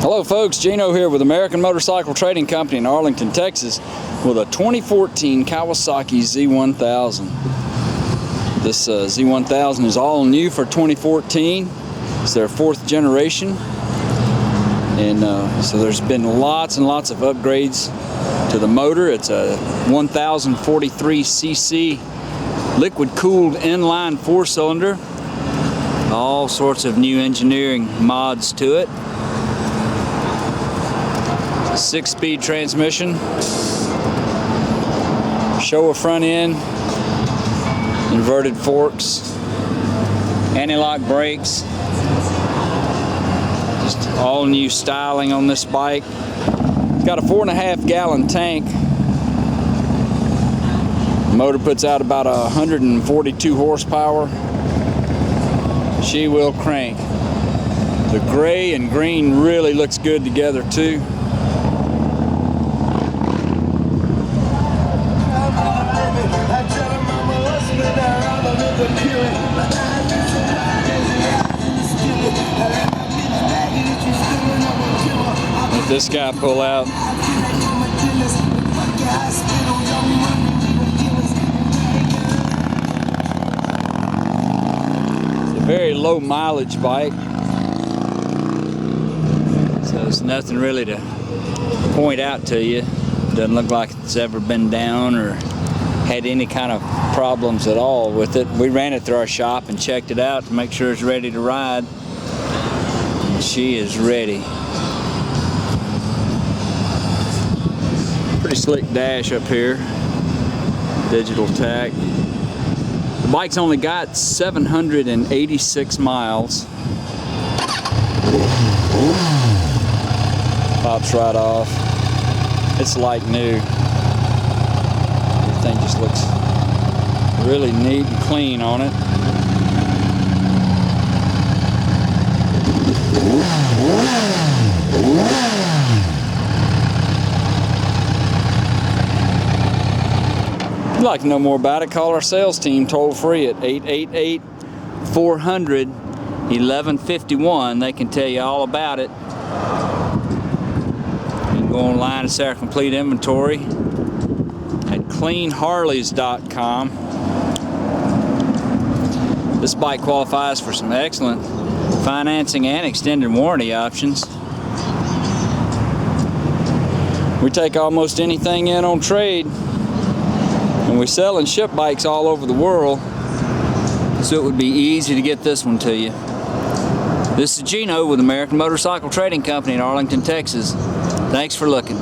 Hello folks, Gino here with American Motorcycle Trading Company in Arlington, Texas with a 2014 Kawasaki Z1000. This Z1000 is all new for 2014. It's their 4th generation, and so there's been lots and lots of upgrades to the motor. It's a 1043cc liquid-cooled inline 4-cylinder. All sorts of new engineering mods to it. 6-speed transmission, Showa front end, inverted forks, anti-lock brakes, just all new styling on this bike. It's got a 4.5 gallon tank. The motor puts out about 142 horsepower. She will crank. The gray and green really looks good together too. Let this guy pull out. It's a very low mileage bike, so there's nothing really to point out to you. Doesn't look like it's ever been down or had any kind of problems at all with it. We ran it through our shop and checked it out to make sure it's ready to ride. And she is ready. Pretty slick dash up here. Digital tach. The bike's only got 786 miles. Pops right off. It's like new. Everything just looks really neat and clean on it. If you'd like to know more about it, call our sales team toll free at 888-400-1151. They can tell you all about it. You can go online and see our complete inventory at cleanharleys.com. This bike qualifies for some excellent financing and extended warranty options. We take almost anything in on trade, and we sell and ship bikes all over the world, so it would be easy to get this one to you. This is Gino with American Motorcycle Trading Company in Arlington, Texas. Thanks for looking.